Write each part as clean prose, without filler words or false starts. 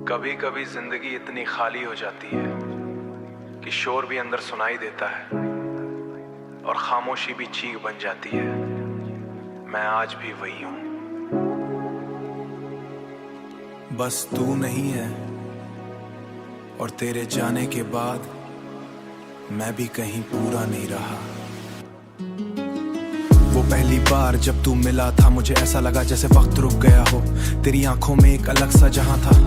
कभी कभी जिंदगी इतनी खाली हो जाती है कि शोर भी अंदर सुनाई देता है और खामोशी भी चीख बन जाती है। मैं आज भी वही हूं। बस तू नहीं है और तेरे जाने के बाद मैं भी कहीं पूरा नहीं रहा। वो पहली बार जब तू मिला था मुझे ऐसा लगा जैसे वक्त रुक गया हो। तेरी आंखों में एक अलग सा जहां था।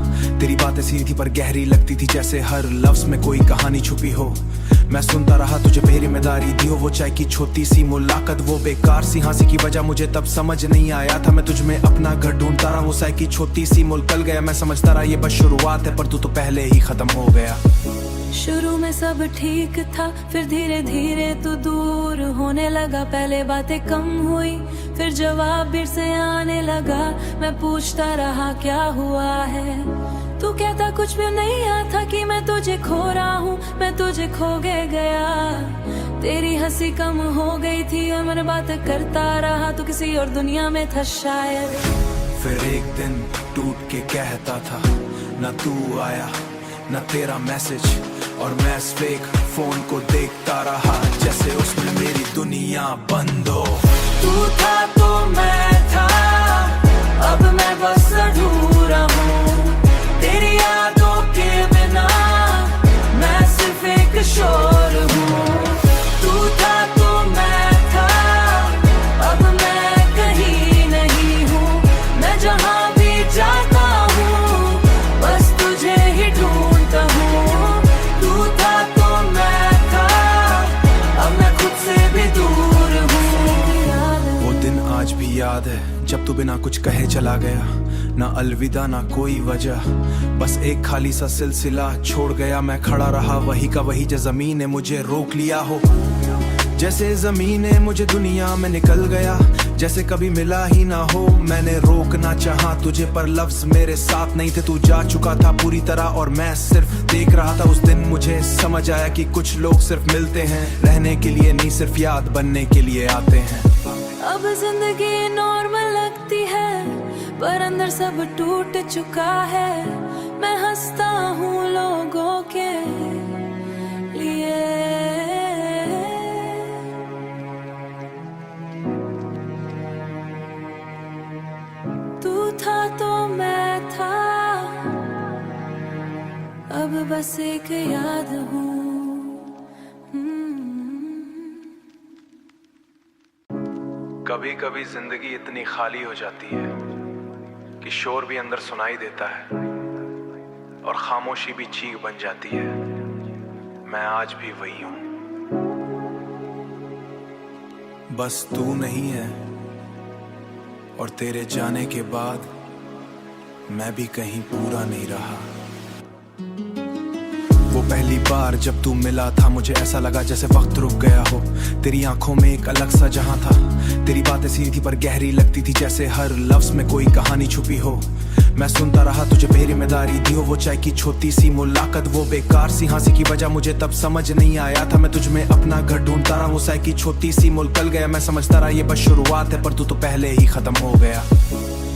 तेरी बातें सीधी पर गहरी लगती थी, जैसे हर लफ्ज में कोई कहानी छुपी हो। मैं सुनता रहा तुझे बेजिम्मेदारी दी हो, वो चाय की छोटी सी मुलाकात, वो बेकार सी हंसी की वजह मुझे तब समझ नहीं आया था। मैं तुझ में अपना घर ढूंढता रहा, वो चाय की छोटी सी मुल्कल गया। मैं समझता रहा ये बस शुरुआत है, पर तू तो पहले ही खत्म हो गया। शुरू में सब ठीक था, फिर धीरे धीरे तू दूर होने लगा। पहले बातें कम हुई, फिर जवाब फिर से आने लगा। मैं पूछता रहा क्या हुआ है, तू कहता कुछ भी नहीं आता कि मैं तुझे खो रहा हूँ, मैं तुझे खो गया। तेरी हंसी कम हो गई थी और मैं बात करता रहा, तू किसी और दुनिया में था शायद। फिर एक दिन टूट के कहता था, न तू आया न तेरा मैसेज, और मैं फेक फोन को देखता रहा जैसे उसमें मेरी दुनिया बंद हो। तू था तो मैं था, अब मैं बस अधूरा हूँ। तेरी यादों के बिना मैं सिर्फ एक शोर हूँ। तू था तो मैं था, अब मैं कहीं नहीं हूँ। मैं जहाँ भी जाता हूँ बस तुझे ही ढूंढता हूँ। तू था तो मैं था, अब मैं खुद से भी दूर हूँ। वो दिन आज भी याद है जब तू बिना कुछ कहे चला गया। ना अलविदा ना कोई वजह, बस एक खाली सा सिलसिला छोड़ गया। मैं खड़ा रहा वही का वही, जो जमीन ने मुझे रोक लिया हो। जैसे जमीन ने मुझे दुनिया में निकल गया, जैसे कभी मिला ही ना हो। मैंने रोकना चाहा तुझे पर लफ्ज मेरे साथ नहीं थे। तू जा चुका था पूरी तरह और मैं सिर्फ देख रहा था। उस दिन मुझे समझ आया कि कुछ लोग सिर्फ मिलते हैं रहने के लिए, नहीं सिर्फ याद बनने के लिए आते हैं। अब जिंदगी नॉर्मल लगती है पर अंदर सब टूट चुका है। मैं हंसता हूँ लोगों के लिए, तू था तो मैं था, अब बस एक याद हूँ। कभी कभी जिंदगी इतनी खाली हो जाती है कि शोर भी अंदर सुनाई देता है और खामोशी भी चीख बन जाती है। मैं आज भी वही हूं। बस तू नहीं है और तेरे जाने के बाद मैं भी कहीं पूरा नहीं रहा। वो पहली बार जब तू मिला था मुझे ऐसा लगा जैसे वक्त रुक गया हो। तेरी आंखों में एक अलग सा जहां था। तेरी बातें सीधी पर गहरी लगती थी, जैसे हर लफ्ज में कोई कहानी छुपी हो। मैं सुनता रहा तुझे बेजिम्मेदारी दी हो, वो चाय की छोटी सी मुलाकात, वो बेकार सी हंसी की वजह मुझे तब समझ नहीं आया था। मैं तुझ में अपना घर ढूंढता रहा, वो चाय की छोटी सी मुल्कल गया। मैं समझता रहा ये बस शुरुआत है, पर तू तो पहले ही खत्म हो गया।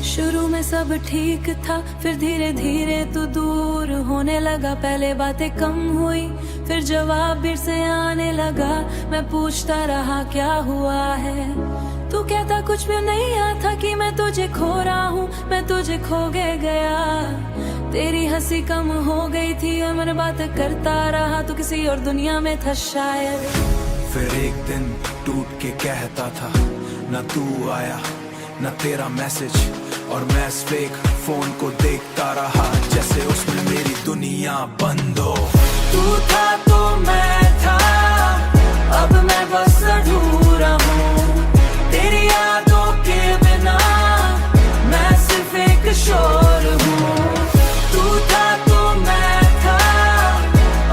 शुरू में सब ठीक था, फिर धीरे धीरे तू दूर होने लगा। पहले बातें कम हुई, फिर जवाब फिर से आने लगा। मैं पूछता रहा क्या हुआ है, तू कहता कुछ भी नहीं आता कि मैं तुझे खो रहा हूँ, मैं तुझे खो गया। तेरी हंसी कम हो गई थी और मैं बात करता रहा, तू किसी और दुनिया में था शायद। फिर एक दिन टूट के कहता था, न तू आया न तेरा मैसेज, और मैं फेक फोन को देखता रहा जैसे उसमें मेरी दुनिया बंद हो। तू था तो मैं था, अब मैं बस अधूरा हूँ। तेरी यादों के बिना मैं सिर्फ एक शोर हूँ। तू था तो मैं था,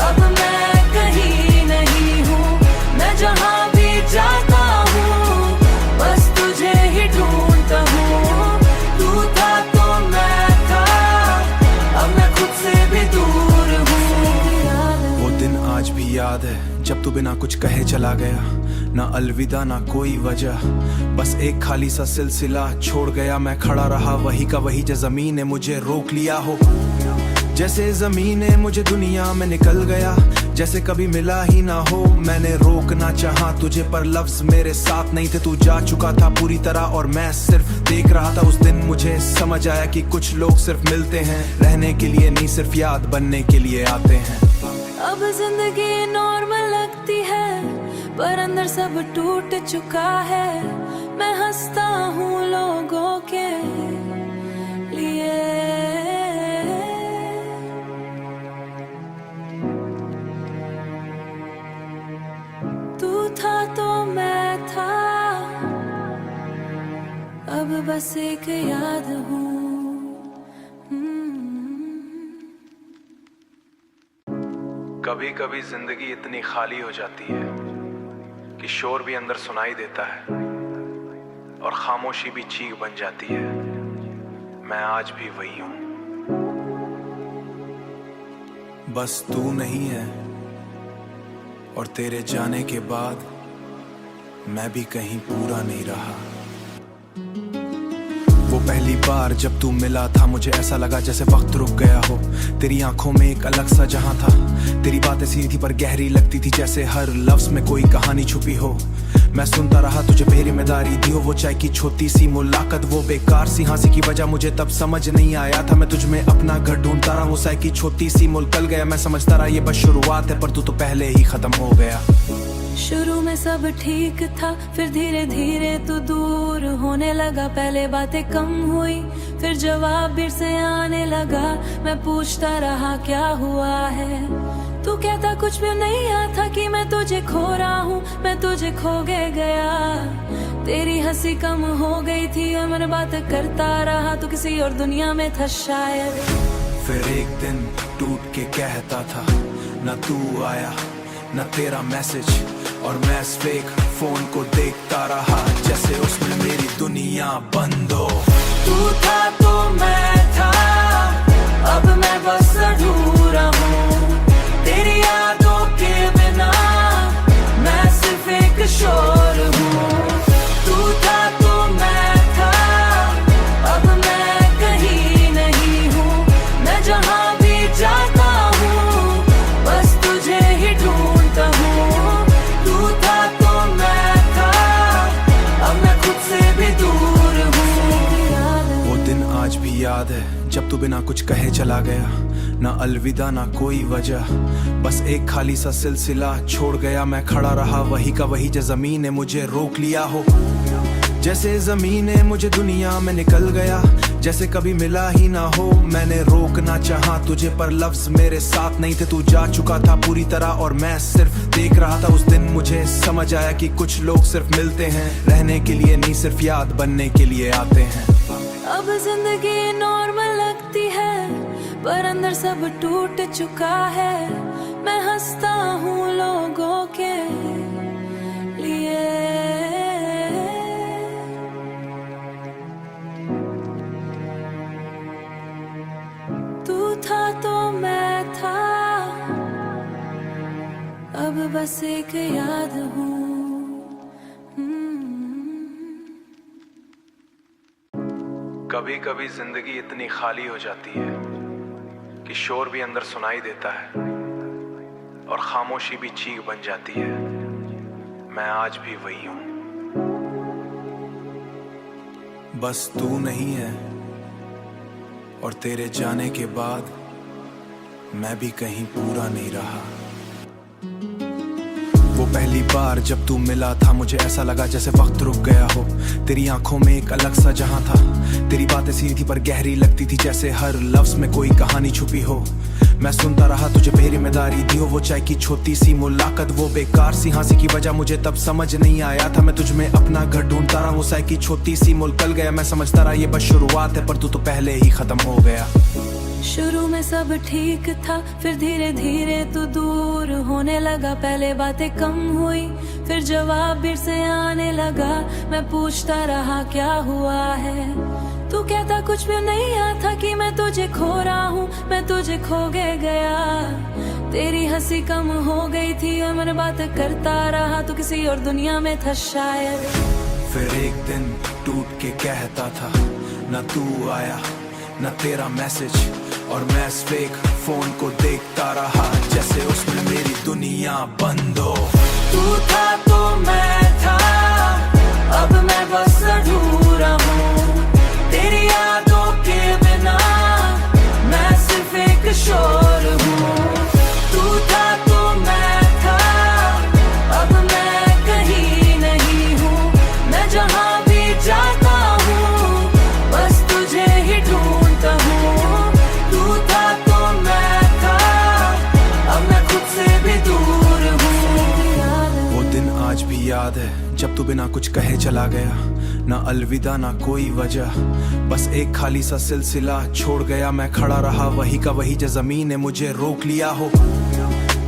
अब मैं कहीं नहीं हूँ। मैं जहाँ भी जाता हूँ बस तुझे ही ढूंढता हूँ। तू था तो मैं था, अब मैं खुद से भी दूर हूँ। वो दिन आज भी याद है जब तू बिना कुछ कहे चला गया। ना अलविदा ना कोई वजह, बस एक खाली सा सिलसिला छोड़ गया। मैं खड़ा रहा वही का वही, जो जमीन ने मुझे रोक लिया हो। जैसे ज़मीने मुझे दुनिया में निकल गया, जैसे कभी मिला ही ना हो। मैंने रोकना चाहा तुझे पर लफ्ज मेरे साथ नहीं थे। तू जा चुका था पूरी तरह और मैं सिर्फ देख रहा था। उस दिन मुझे समझ आया कि कुछ लोग सिर्फ मिलते हैं, रहने के लिए नहीं सिर्फ याद बनने के लिए आते हैं। अब जिंदगी नॉर्मल लगती है पर अंदर सब टूट चुका है। मैं हंसता हूँ लोगों के लिए। तू था तो मैं था, अब बस एक याद हूँ। कभी कभी जिंदगी इतनी खाली हो जाती है कि शोर भी अंदर सुनाई देता है और खामोशी भी चीख बन जाती है। मैं आज भी वही हूं, बस तू नहीं है और तेरे जाने के बाद मैं भी कहीं पूरा नहीं रहा। वो पहली बार जब तू मिला था मुझे ऐसा लगा जैसे वक्त रुक गया हो। तेरी आंखों में एक अलग सा जहां था, तेरी बातें सीधी पर गहरी लगती थी, जैसे हर लफ्ज में कोई कहानी छुपी हो। मैं सुनता रहा तुझे बेजिम्मेदारी दी हो, वो चाय की छोटी सी मुलाकात, वो बेकार सी हंसी की वजह मुझे तब समझ नहीं आया था। मैं तुझ में अपना घर ढूंढता रहा, वो चाय की छोटी सी मुल्कल गया। मैं समझता रहा ये बस शुरुआत है पर तू तो पहले ही खत्म हो गया। शुरू में सब ठीक था, फिर धीरे धीरे तू दूर होने लगा। पहले बातें कम हुई, फिर जवाब फिर से आने लगा। मैं पूछता रहा क्या हुआ है, तू कहता कुछ भी नहीं आता कि मैं तुझे खो रहा हूँ, मैं तुझे खो गया। तेरी हंसी कम हो गई थी और मैं बात करता रहा, तू किसी और दुनिया में था शायद। फिर एक दिन टूट के कहता था, न तू आया न तेरा मैसेज, और मैं फेक फोन को देखता रहा जैसे उसमें मेरी दुनिया बंद हो। तू था तो मैं था, अब मैं बस अधूरा हूँ। तेरी यादों के बिना मैं सिर्फ एक शोर हूँ। तू था तो मैं था, अब मैं कहीं नहीं हूँ। मैं जहाँ भी जाता हूँ बस तुझे ही ढूंढता हूँ। तू था तो मैं था, अब मैं खुद से भी दूर हूँ। वो दिन आज भी याद है जब तू बिना कुछ कहे चला गया, ना अलविदा ना कोई वजह, बस एक खाली सा सिलसिला छोड़ गया। मैं खड़ा रहा वही का वही, जो ज़मीन ने मुझे रोक लिया हो। जैसे ज़मीन ने मुझे दुनिया में निकल गया, जैसे कभी मिला ही ना हो। मैंने रोकना चाहा तुझे पर लफ्ज मेरे साथ नहीं थे। तू जा चुका था पूरी तरह और मैं सिर्फ देख रहा था। उस दिन मुझे समझ आया कि कुछ लोग सिर्फ मिलते हैं, रहने के लिए नहीं सिर्फ याद बनने के लिए आते हैं। अब जिंदगी नॉर्मल लगती है पर अंदर सब टूट चुका है। मैं हंसता हूँ लोगों के लिए। तू था तो मैं था, अब बस एक याद हूँ। कभी कभी जिंदगी इतनी खाली हो जाती है कि शोर भी अंदर सुनाई देता है और खामोशी भी चीख बन जाती है। मैं आज भी वही हूं, बस तू नहीं है और तेरे जाने के बाद मैं भी कहीं पूरा नहीं रहा। वो पहली बार जब तू मिला था मुझे ऐसा लगा जैसे वक्त रुक गया हो। तेरी आंखों में एक अलग सा जहां था, तेरी बातें सीधी पर गहरी लगती थी, जैसे हर लफ्ज में कोई कहानी छुपी हो। मैं सुनता रहा तुझे बेजिम्मेदारी दी हो, वो चाय की छोटी सी मुलाकात, वो बेकार सी हंसी की वजह मुझे तब समझ नहीं आया था। मैं तुझ में अपना घर ढूंढता रहा, वो चाय की छोटी सी मुल्कल गया। मैं समझता रहा ये बस शुरुआत है पर तू तो पहले ही खत्म हो गया। शुरू में सब ठीक था, फिर धीरे धीरे तू दूर होने लगा। पहले बातें कम हुई, फिर जवाब फिर से आने लगा। मैं पूछता रहा क्या हुआ है, तू कहता कुछ भी नहीं आता कि मैं तुझे खो रहा हूँ, मैं तुझे खो गया। तेरी हंसी कम हो गई थी और मैं बात करता रहा, तू किसी और दुनिया में था शायद। फिर एक दिन टूट के कहता था, न तू आया न तेरा मैसेज, और मैं इस फेक फोन को देखता रहा जैसे उसमें मेरी दुनिया बंद हो। तू था तो मैं था, अब मैं बस अधूरा हूँ। तेरी यादों के बिना मैं सिर्फ एक शोर हूँ। तू था तो मैं था, अब मैं कहीं नहीं हूँ। मैं जहाँ भी जाता हूँ बस तुझे ही ढूंढता हूँ। तू था तो मैं था, अब मैं खुद से भी दूर हूँ। वो दिन आज भी याद है जब तू बिना कुछ कहे चला गया, ना अलविदा ना कोई वजह, बस एक खाली सा सिलसिला छोड़ गया। मैं खड़ा रहा वही का वही, जो जमीन ने मुझे रोक लिया हो।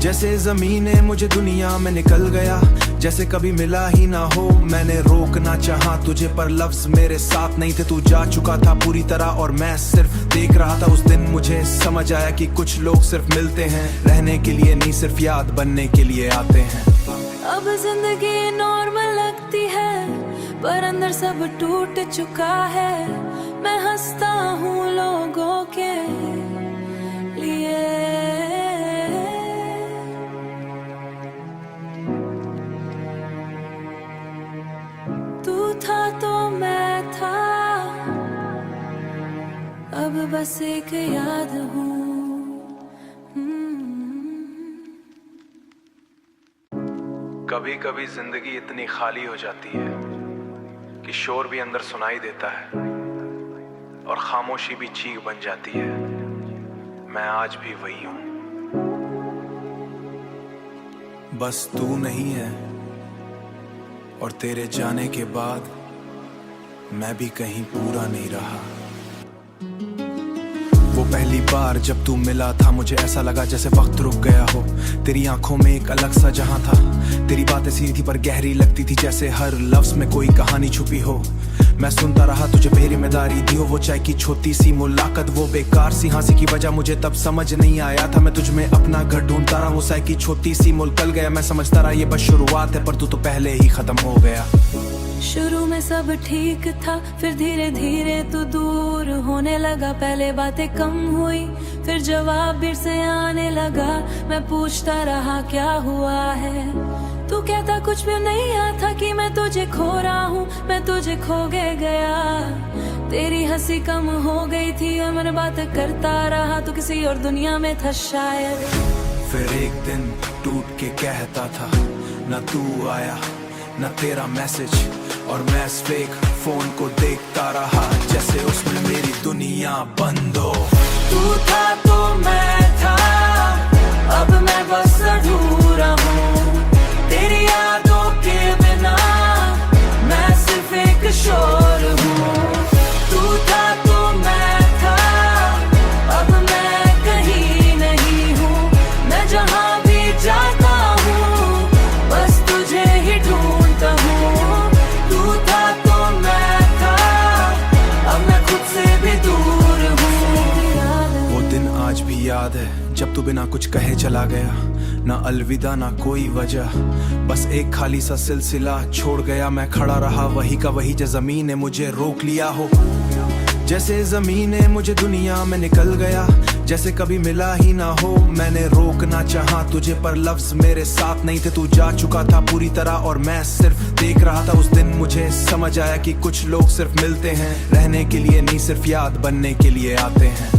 जैसे जमीन ने मुझे दुनिया में निकल गया, जैसे कभी मिला ही ना हो। मैंने रोकना चाहा तुझे पर लफ्ज मेरे साथ नहीं थे। तू जा चुका था पूरी तरह और मैं सिर्फ देख रहा था। उस दिन मुझे समझ आया कि कुछ लोग सिर्फ मिलते हैं, रहने के लिए नहीं सिर्फ याद बनने के लिए आते हैं। अब जिंदगी नॉर्मल लगती है पर अंदर सब टूट चुका है। मैं हंसता हूँ लोगों के लिए, तू था तो मैं था, अब बस एक याद हूँ। कभी कभी जिंदगी इतनी खाली हो जाती है कि शोर भी अंदर सुनाई देता है और खामोशी भी चीख बन जाती है। मैं आज भी वही हूं, बस तू नहीं है और तेरे जाने के बाद मैं भी कहीं पूरा नहीं रहा। वो पहली बार जब तू मिला था मुझे ऐसा लगा जैसे वक्त रुक गया हो। तेरी आंखों में एक अलग सा जहां था, तेरी बातें सीधी थी पर गहरी लगती थी, जैसे हर लफ्ज में कोई कहानी छुपी हो। मैं सुनता रहा तुझे बेरिमेदारी दी हो, वो चाय की छोटी सी मुलाकात, वो बेकार सी हंसी की वजह मुझे तब समझ नहीं आया था। मैं तुझ में अपना घर ढूंढता रहा, वो चाय की छोटी सी मुल्कल गया। मैं समझता रहा ये बस शुरुआत है पर तू तो पहले ही खत्म हो गया। शुरू में सब ठीक था, फिर धीरे धीरे तू दूर होने लगा। पहले बातें कम हुई, फिर जवाब फिर से आने लगा। मैं पूछता रहा क्या हुआ है, तू कहता कुछ भी नहीं आता कि मैं तुझे खो रहा हूँ, मैं तुझे खो गया। तेरी हंसी कम हो गई थी और मैं बात करता रहा, तू किसी और दुनिया में था शायद। फिर एक दिन टूट के कहता था, न तू आया न तेरा मैसेज, और मैं इस फेक फोन को देखता रहा जैसे उसमें मेरी दुनिया बंद हो। तू था तो मैं था, अब मैं बस अधूरा हूँ। तेरी यादों के बिना मैं सिर्फ एक शोर हूँ। तू था तो मैं था, अब मैं कहीं नहीं हूँ। मैं जहाँ भी जाता हूँ बस तुझे ही ढूंढता हूँ। तू था तो मैं था, अब मैं खुद से भी दूर हूँ। वो दिन आज भी याद है जब तू बिना कुछ कहे चला गया, ना अलविदा ना कोई वजह, बस एक खाली सा सिलसिला छोड़ गया। मैं खड़ा रहा वही का वही, जो जमीन ने मुझे रोक लिया हो। जैसे जमीन ने मुझे दुनिया में निकल गया, जैसे कभी मिला ही ना हो। मैंने रोकना चाहा तुझे पर लफ्ज मेरे साथ नहीं थे। तू जा चुका था पूरी तरह और मैं सिर्फ देख रहा था। उस दिन मुझे समझ आया कि कुछ लोग सिर्फ मिलते हैं, रहने के लिए नहीं सिर्फ याद बनने के लिए आते हैं।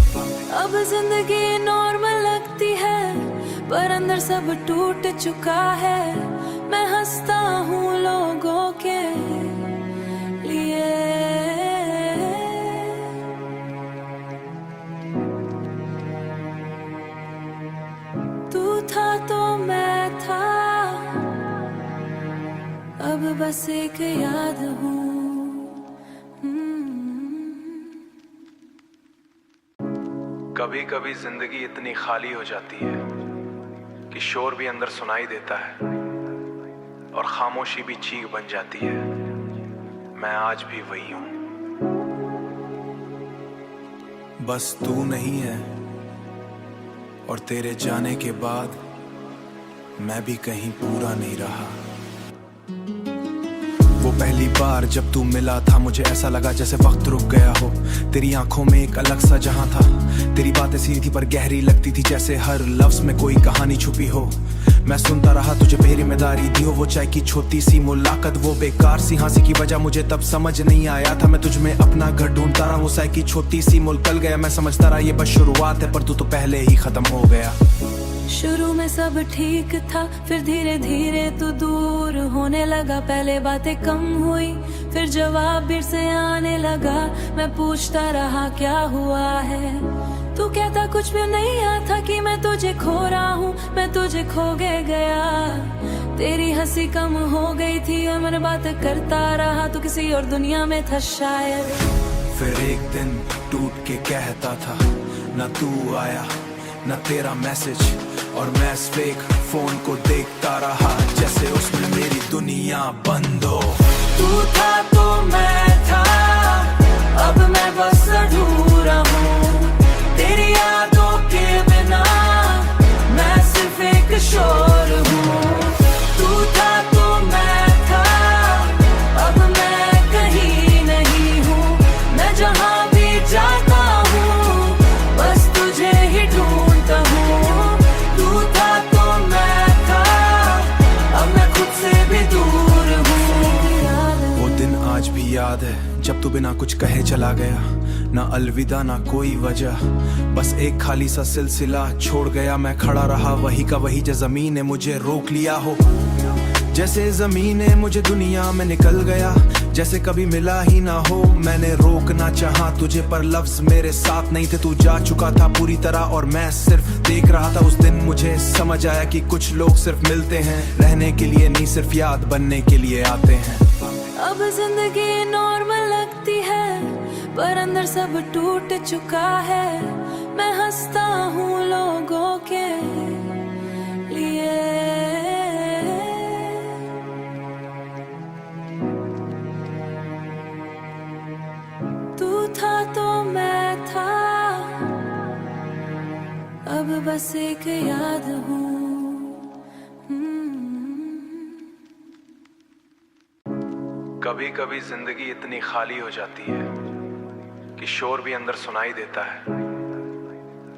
अब जिंदगी नॉर्मल लगती है पर अंदर सब टूट चुका है। मैं हंसता हूँ लोगों के लिए, तू था तो मैं था, अब बस एक याद हूँ। कभी कभी जिंदगी इतनी खाली हो जाती है कि शोर भी अंदर सुनाई देता है और खामोशी भी चीख बन जाती है। मैं आज भी वही हूं, बस तू नहीं है और तेरे जाने के बाद मैं भी कहीं पूरा नहीं रहा। वो पहली बार जब तू मिला था मुझे ऐसा लगा जैसे वक्त रुक गया हो। तेरी आंखों में एक अलग सा जहां था। तेरी बातें सीधी पर गहरी लगती थी, जैसे हर लफ्ज में कोई कहानी छुपी हो। मैं सुनता रहा तुझे बेजिम्मेदारी दी हो, वो चाय की छोटी सी मुलाकात, वो बेकार सी हंसी की वजह मुझे तब समझ नहीं आया था। मैं तुझ में अपना घर ढूंढता रहा, वो चाय की छोटी सी मुल्कल गया। मैं समझता रहा ये बस शुरुआत है, पर तू तो पहले ही खत्म हो गया। शुरू में सब ठीक था, फिर धीरे धीरे तू दूर होने लगा। पहले बातें कम हुई, फिर जवाब फिर से आने लगा। मैं पूछता रहा क्या हुआ है, तू कहता कुछ भी नहीं आता कि मैं तुझे खो रहा हूँ, मैं तुझे खो गया। तेरी हंसी कम हो गई थी और मैं बात करता रहा, तू किसी और दुनिया में था शायद। फिर एक दिन टूट के कहता था, न तू आया न तेरा मैसेज, और मैं फेक फोन को देखता रहा जैसे उसमें मेरी दुनिया बंद हो। तू था तो मैं था, अब मैं बस अधूरा हूँ। तेरी यादों के बिना मैं सिर्फ एक शोर हूँ। तू था तो मैं था, अब मैं कहीं नहीं हूँ। मैं जहाँ भी जाता हूँ बस तुझे ही ढूंढता हूँ। तू था तो मैं था, अब मैं खुद से भी दूर हूँ। वो दिन आज भी याद है जब तू बिना कुछ कहे चला गया, ना अलविदा ना कोई वजह, बस एक खाली सा सिलसिला छोड़ गया। मैं खड़ा रहा वही का वही, जो जमीन ने मुझे रोक लिया हो। जैसे जमीन ने मुझे दुनिया में निकल गया, जैसे कभी मिला ही ना हो। मैंने रोकना चाहा तुझे पर लफ्ज मेरे साथ नहीं थे। तू जा चुका था पूरी तरह और मैं सिर्फ देख रहा था। उस दिन मुझे समझ आया कि कुछ लोग सिर्फ मिलते हैं रहने के लिए, नहीं सिर्फ याद बनने के लिए आते हैं। अब जिंदगी नॉर्मल लगती है, पर अंदर सब टूट चुका है। मैं हंसता हूँ लोगों के लिए, तू था तो मैं था, अब बस एक याद हूँ। कभी कभी जिंदगी इतनी खाली हो जाती है कि शोर भी अंदर सुनाई देता है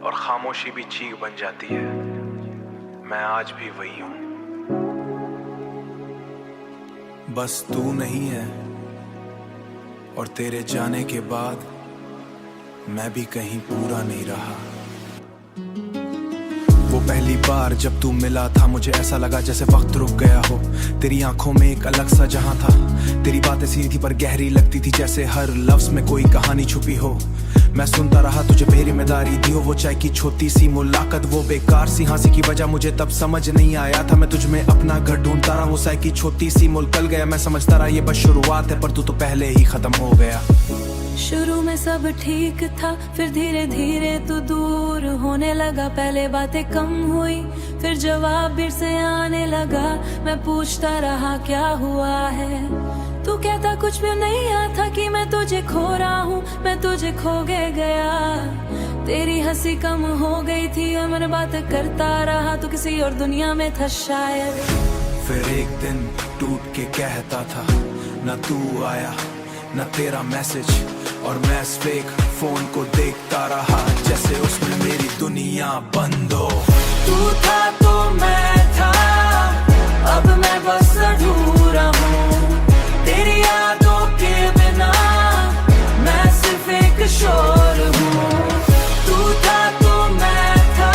और खामोशी भी चीख बन जाती है। मैं आज भी वही हूं, बस तू नहीं है, और तेरे जाने के बाद मैं भी कहीं पूरा नहीं रहा। वो पहली बार जब तू मिला था मुझे ऐसा लगा जैसे वक्त रुक गया हो। तेरी आंखों में एक अलग सा जहां था। तेरी बातें सीधी पर गहरी लगती थी, जैसे हर लफ्ज में कोई कहानी छुपी हो। मैं सुनता रहा तुझे बेजिम्मेदारी दी हो, वो चाय की छोटी सी मुलाकात, वो बेकार सी हंसी की वजह मुझे तब समझ नहीं आया था। मैं तुझ में अपना घर ढूंढता रहा, वो चाय की छोटी सी मुल्कल गया। मैं समझता रहा ये बस शुरुआत है, पर तू तो पहले ही खत्म हो गया। शुरू में सब ठीक था, फिर धीरे धीरे तू दूर होने लगा। पहले बातें कम हुई, फिर जवाब फिर से आने लगा। मैं पूछता रहा क्या हुआ है, तू कहता कुछ भी नहीं आता कि मैं तुझे खो रहा हूँ, मैं तुझे खो गया। तेरी हंसी कम हो गई थी और मैं बात करता रहा, तू किसी और दुनिया में था शायद। फिर एक दिन टूट के कहता था, न तू आया न तेरा मैसेज, और मैं फेक फोन को देखता रहा जैसे उसमें मेरी दुनिया बंद हो। तू था तो मैं था, अब मैं बस अधूरा हूँ। तेरी यादों के बिना मैं सिर्फ एक शोर हूँ। तू था तो मैं था,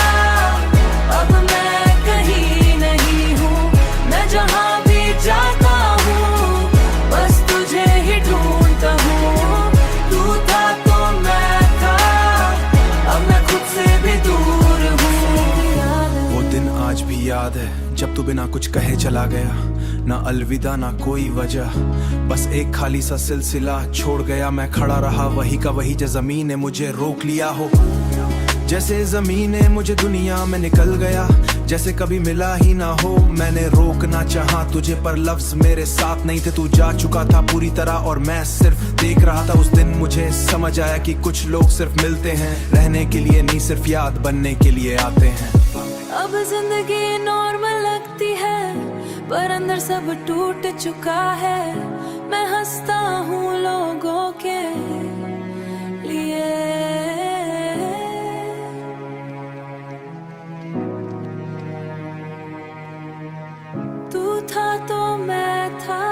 अब मैं कहीं नहीं हूँ। मैं जहाँ भी जाता हूँ बस तुझे ही ढूंढता हूँ। तू था तो मैं था, अब मैं खुद से भी दूर हूँ। वो दिन आज भी याद है जब तू बिना कुछ कहे चला गया, ना अलविदा ना कोई वजह, बस एक खाली सा सिलसिला छोड़ गया। मैं खड़ा रहा वही का वही, जो जमीन ने मुझे रोक लिया हो। जैसे जमीन ने मुझे दुनिया में निकल गया, जैसे कभी मिला ही ना हो। मैंने रोकना चाहा तुझे पर लफ्ज मेरे साथ नहीं थे। तू जा चुका था पूरी तरह और मैं सिर्फ देख रहा था। उस दिन मुझे समझ आया कि कुछ लोग सिर्फ मिलते हैं रहने के लिए, नहीं सिर्फ याद बनने के लिए आते हैं। अब जिंदगी नॉर्मल लगती है, पर अंदर सब टूट चुका है। मैं हंसता हूँ लोगों के लिए। तू था तो मैं था,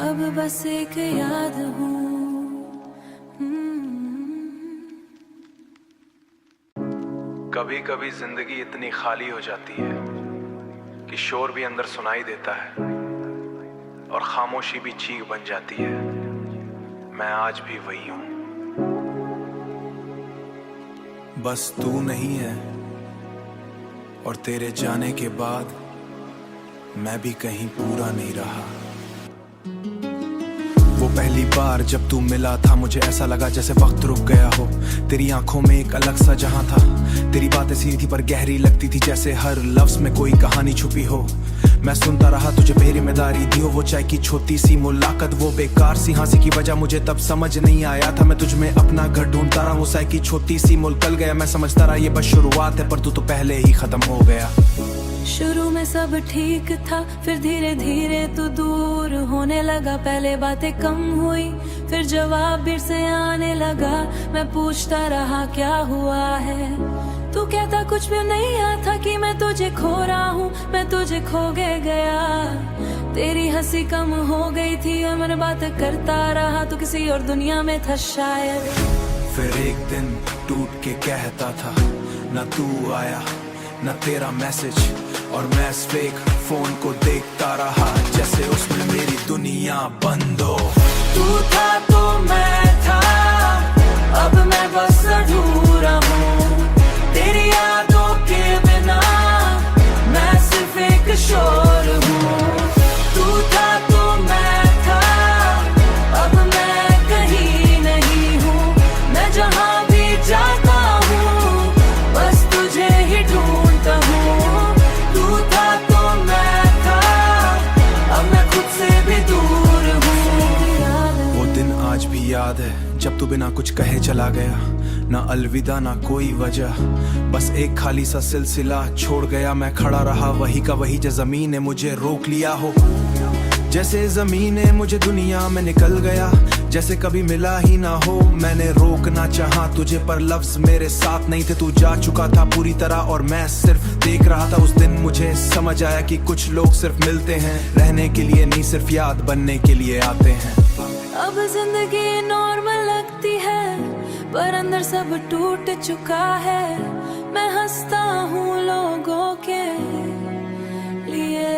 अब बस एक याद हूँ। कभी कभी जिंदगी इतनी खाली हो जाती है कि शोर भी अंदर सुनाई देता है और खामोशी भी चीख बन जाती है। मैं आज भी वही हूं, बस तू नहीं है, और तेरे जाने के बाद मैं भी कहीं पूरा नहीं रहा। वो पहली बार जब तू मिला था, मुझे ऐसा लगा जैसे वक्त रुक गया हो। तेरी आंखों में एक अलग सा जहां था, तेरी बातें सीधी पर गहरी लगती थी, जैसे हर लफ्ज में कोई कहानी छुपी हो। मैं सुनता रहा तुझे बेरिमेदारी दी हो, वो चाय की छोटी सी मुलाकात, वो बेकार सी हंसी की वजह मुझे तब समझ नहीं आया था। मैं तुझ में अपना घर ढूंढता रहा, वो चाय की छोटी सी मुल्कल गया। मैं समझता रहा ये बस शुरुआत है, पर तू तो पहले ही खत्म हो गया। शुरू में सब ठीक था, फिर धीरे धीरे तू दूर होने लगा। पहले बातें कम हुई, फिर जवाब फिर से आने लगा। मैं पूछता रहा क्या हुआ है, तू कहता कुछ भी नहीं आता कि मैं तुझे खो रहा हूँ, मैं तुझे खो गया। तेरी हंसी कम हो गई थी, मैं बात करता रहा, तू किसी और दुनिया में था शायद। फिर एक दिन टूट के कहता था, न तू आया न तेरा मैसेज, और मैं फेक फोन को देखता रहा जैसे उसमें मेरी दुनिया बंद हो। तू था तो मैं था, अब मैं बस अधूरा हूँ। तेरी यादों के बिना मैं सिर्फ एक शोर हूँ। तू था तो मैं था, अब मैं कहीं नहीं हूँ। मैं जहाँ भी जाता हूँ बस तुझे ही ढूंढता हूँ। तू था तो मैं था, अब मैं खुद से भी दूर हूँ। वो दिन आज भी याद है जब तू बिना कुछ कहे चला गया, ना अलविदा ना कोई वजह, बस एक खाली सा सिलसिला छोड़ गया। मैं खड़ा रहा वही का वही, जो जमीन ने मुझे रोक लिया हो। जैसे जमीन ने मुझे दुनिया में निकल गया, जैसे कभी मिला ही ना हो। मैंने रोकना चाहा तुझे, पर लफ्ज मेरे साथ नहीं थे। तू जा चुका था पूरी तरह और मैं सिर्फ देख रहा था। उस दिन मुझे समझ आया कि कुछ लोग सिर्फ मिलते हैं रहने के लिए, नहीं सिर्फ याद बनने के लिए आते हैं। अब जिंदगी नॉर्मल लगती है, पर अंदर सब टूट चुका है। मैं हंसता हूँ लोगों के लिए।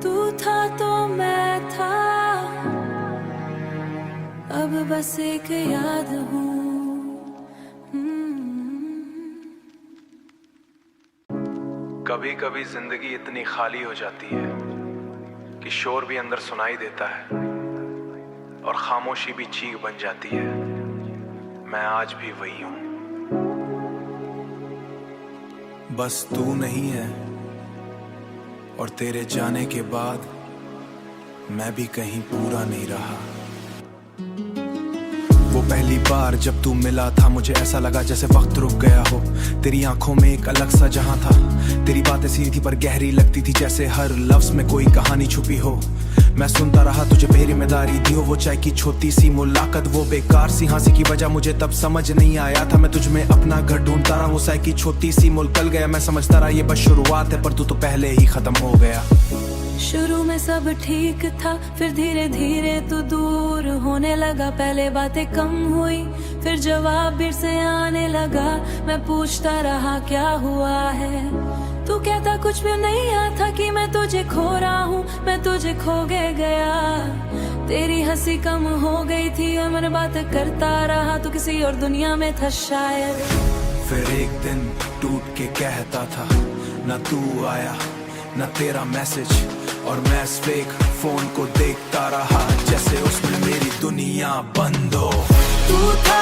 तू था तो मैं था, अब बस एक याद हूँ। कभी कभी जिंदगी इतनी खाली हो जाती है कि शोर भी अंदर सुनाई देता है और खामोशी भी चीख बन जाती है। मैं आज भी वही हूं, बस तू नहीं है, और तेरे जाने के बाद मैं भी कहीं पूरा नहीं रहा। वो पहली बार जब तू मिला था, मुझे ऐसा लगा जैसे वक्त रुक गया हो। तेरी आंखों में एक अलग सा जहां था, तेरी बातें सीधी पर गहरी लगती थी, जैसे हर लफ्ज में कोई कहानी छुपी हो। मैं सुनता रहा तुझे बेरिमेदारी दी हो, वो चाय की छोटी सी मुलाकात, वो बेकार सी हंसी की वजह मुझे तब समझ नहीं आया था। मैं तुझ में अपना घर ढूंढता रहा, वो चाय की छोटी सी मुल्कल गया। मैं समझता रहा ये बस शुरुआत है, पर तू तो पहले ही खत्म हो गया। शुरू में सब ठीक था, फिर धीरे धीरे तू दूर होने लगा। पहले बातें कम हुई, फिर जवाब फिर से आने लगा। मैं पूछता रहा क्या हुआ है, तू कहता कुछ भी नहीं आता कि मैं तुझे खो रहा हूँ, मैं तुझे खो गया। तेरी हंसी कम हो गई थी, मैं बात करता रहा, तू किसी और दुनिया में था शायद। फिर एक दिन टूट के कहता था, न तू आया न तेरा मैसेज, और मैं फेक फोन को देखता रहा जैसे उसमें मेरी दुनिया बंद हो। तू था